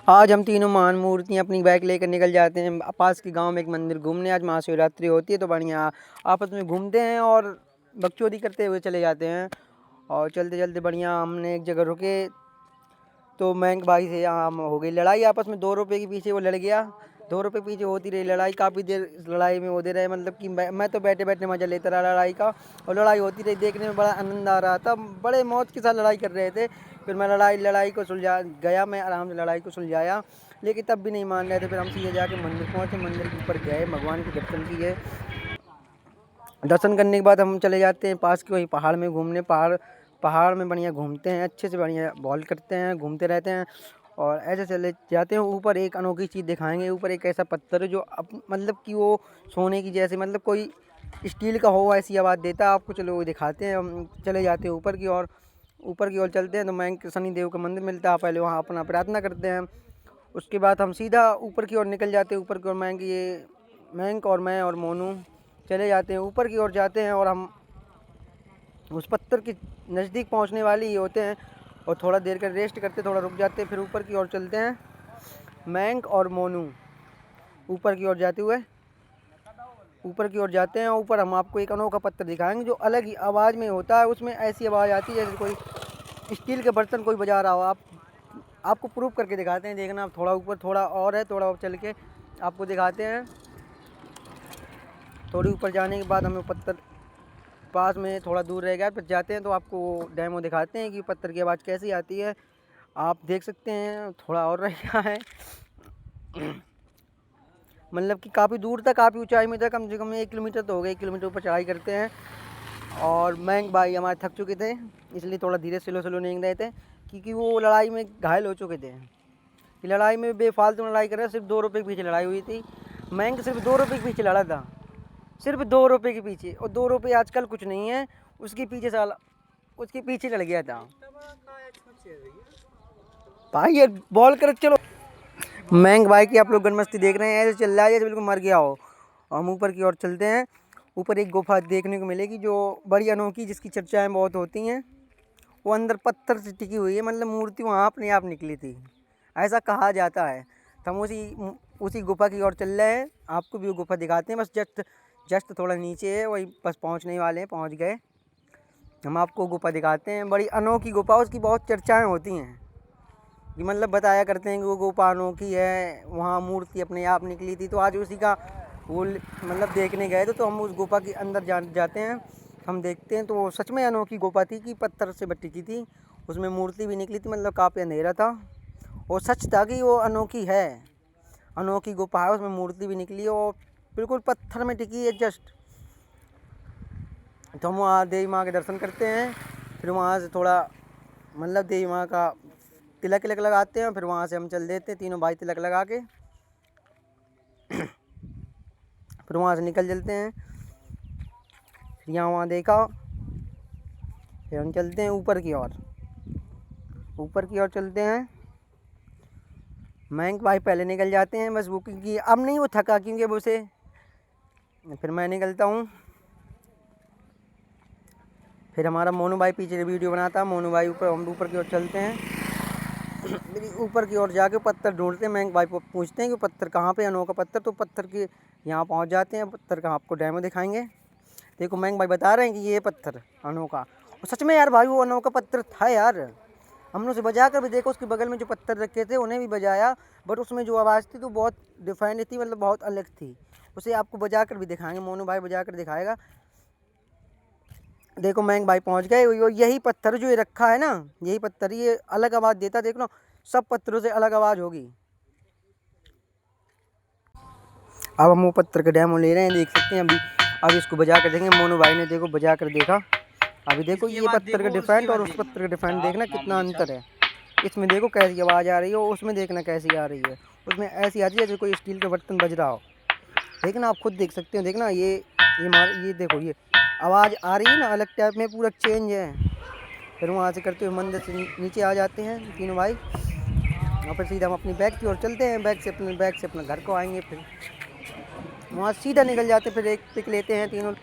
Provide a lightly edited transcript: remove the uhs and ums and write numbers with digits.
आज हम तीनों महान मूर्तियाँ अपनी बाइक लेकर निकल जाते हैं पास के गांव में एक मंदिर घूमने। आज महाशिवरात्रि होती है तो बढ़िया आपस में घूमते हैं और बकचोदी करते हुए चले जाते हैं। और चलते चलते बढ़िया हमने एक जगह रुके तो मैं भाई से यहाँ हो गई लड़ाई आपस में। 2 रुपये के पीछे वो लड़ गया। 2 रुपये पीछे होती रही लड़ाई, काफ़ी देर इस लड़ाई में होते रहे। मतलब कि मैं तो बैठे बैठे मज़ा लेता रहा लड़ाई का। और लड़ाई होती रही, देखने में बड़ा आनंद आ रहा था। बड़े मौत के साथ लड़ाई कर रहे थे। फिर मैं लड़ाई को सुलझा गया, मैं आराम से लड़ाई को सुलझाया, लेकिन तब भी नहीं मान रहे थे। फिर हम सीधे जाके मंदिर पहुँचे, मंदिर के ऊपर गए, भगवान के दर्शन किए। दर्शन करने के बाद हम चले जाते हैं पास के वही पहाड़ में घूमने। पहाड़ में बढ़िया घूमते हैं, अच्छे से बढ़िया बॉल करते हैं, घूमते रहते हैं और ऐसे चले जाते हैं। ऊपर एक अनोखी चीज़ दिखाएंगे। ऊपर एक ऐसा पत्थर है जो मतलब कि वो सोने की जैसे, मतलब कोई स्टील का हो ऐसी आवाज़ देता है आपको। चलो वो दिखाते हैं। हम चले जाते हैं ऊपर की ओर। ऊपर की ओर चलते हैं तो मैं शनिदेव का मंदिर मिलता है। पहले वहाँ अपना प्रार्थना करते हैं। उसके बाद हम सीधा ऊपर की ओर निकल जाते हैं। ऊपर की ओर मैंक और मैं और मोनू चले जाते हैं। ऊपर की ओर जाते हैं और हम उस पत्थर के नज़दीक पहुंचने वाले ही होते हैं और थोड़ा देर का रेस्ट करते, थोड़ा रुक जाते हैं। फिर ऊपर की ओर चलते हैं, मैंक और मोनू ऊपर की ओर जाते हुए ऊपर की ओर जाते हैं। ऊपर हम आपको एक अनोखा पत्थर दिखाएंगे जो अलग ही आवाज़ में होता है। उसमें ऐसी आवाज़ आती है जैसे कोई स्टील के बर्तन कोई बजा रहा हो। आपको प्रूफ करके दिखाते हैं, देखना। आप थोड़ा ऊपर, थोड़ा और है, थोड़ा और चल के आपको दिखाते हैं। थोड़ी ऊपर जाने के बाद हमें पत्थर पास में थोड़ा दूर रह गया, फिर जाते हैं तो आपको डेमो दिखाते हैं कि पत्थर की आवाज़ कैसी आती है। आप देख सकते हैं थोड़ा और रह गया है। मतलब कि काफ़ी दूर तक, काफ़ी ऊंचाई में था, कम से कम 1 किलोमीटर तो हो गया। 1 किलोमीटर ऊपर चढ़ाई करते हैं और मैंक भाई हमारे थक चुके थे, इसलिए थोड़ा धीरे स्लो नहीं रहे थे क्योंकि वो लड़ाई में घायल हो चुके थे। कि लड़ाई में बेफालतू लड़ाई कर रहे, सिर्फ 2 रुपये के पीछे लड़ाई हुई थी। मैंक सिर्फ 2 रुपये के पीछे लड़ा था, सिर्फ 2 रुपये के पीछे। और 2 रुपये आजकल कुछ नहीं है, उसके पीछे लड़ गया था भाई। ये बॉल कर चलो। मैंक भाई की आप लोग गनमस्ती देख रहे हैं, ऐसे चल रहा है जैसे बिल्कुल मर गया हो। हम ऊपर की ओर चलते हैं। ऊपर एक गुफा देखने को मिलेगी जो बड़ी अनोखी, जिसकी चर्चाएं बहुत होती हैं। वो अंदर पत्थर से टिकी हुई है, मतलब मूर्ति वहाँ अपने आप निकली थी, ऐसा कहा जाता है। तो हम उसी गुफा की ओर चल रहे हैं। आपको भी वो गुफा दिखाते हैं। बस जस्ट थोड़ा नीचे है, वही बस पहुँचने वाले हैं, पहुँच गए। हम आपको गुफा दिखाते हैं, बड़ी अनोखी गुफा। उसकी बहुत चर्चाएं होती हैं कि मतलब बताया करते हैं कि वो गुफा अनोखी है, वहाँ मूर्ति अपने आप निकली थी। तो आज उसी का वो मतलब देखने गए तो हम उस गुफा के अंदर जाते हैं। हम देखते हैं तो वो सच में अनोखी गुफा थी कि पत्थर से टिकी थी, उसमें मूर्ति भी निकली थी। मतलब काफ़ी अंधेरा था और सच था कि वो अनोखी है, अनोखी गुफा है, उसमें मूर्ति भी निकली है और बिल्कुल पत्थर में टिकी है जस्ट। तो हम वहाँ देवी माँ के दर्शन करते हैं। फिर वहाँ से थोड़ा मतलब देवी माँ का तिलक लगाते हैं। फिर वहाँ से हम चल देते हैं, तीनों भाई तिलक लगा के फिर वहाँ से निकल चलते हैं। फिर यहाँ वहाँ देखा, फिर हम चलते हैं ऊपर की ओर। ऊपर की ओर चलते हैं। मैंक भाई पहले निकल जाते हैं, बस बुकिंग की। अब नहीं वो थका क्योंकि अब उसे, फिर मैं निकलता हूँ। फिर हमारा मोनू भाई पीछे वीडियो बनाता है। मोनू भाई हम ऊपर की ओर चलते हैं। ऊपर की ओर जाके पत्थर ढूंढते हैं। मैंक भाई को पूछते हैं कि पत्थर कहाँ पे, अनोखा पत्थर। तो पत्थर के यहाँ पहुँच जाते हैं। पत्थर का आपको डेमो दिखाएंगे। देखो मैंक भाई बता रहे हैं कि ये पत्थर अनोखा, और सच में यार भाई वो अनोखा पत्थर था यार। हमने उसे बजा कर भी देखा, उसके बगल में जो पत्थर रखे थे उन्हें भी बजाया, बट उसमें जो आवाज़ थी तो बहुत डिफाइंड थी, मतलब बहुत अलग थी। उसे आपको बजा कर भी दिखाएंगे, मोनू भाई बजा कर दिखाएगा। देखो मैंक भाई पहुंच गए। यही पत्थर जो ये रखा है ना, यही पत्थर, ये अलग आवाज़ देता। देख लो सब पत्थरों से अलग आवाज़ होगी। अब हम वो पत्थर का डेमो ले रहे हैं, देख सकते हैं। अब इसको बजा कर देखेंगे। मोनू भाई ने देखो बजा कर देखा। अभी देखो ये पत्थर का डिफरेंट और उस पत्थर का डिफरेंट, देखना कितना अंतर है। इसमें देखो कैसी आवाज़ आ रही है, उसमें देखना कैसी आ रही है। उसमें ऐसी आती है जैसे कोई स्टील का बर्तन बज रहा हो। देखना आप खुद देख सकते हो। देखना ये देखो, ये आवाज़ आ रही है ना, अलग टाइप में, पूरा चेंज है। फिर वहाँ से करते हुए मंदिर से नीचे आ जाते हैं तीनों भाई। वहाँ पर सीधा हम अपनी बैग की ओर चलते हैं। बैग से अपने घर को आएंगे। फिर वहाँ सीधा निकल जाते, फिर एक पिक लेते हैं तीनों।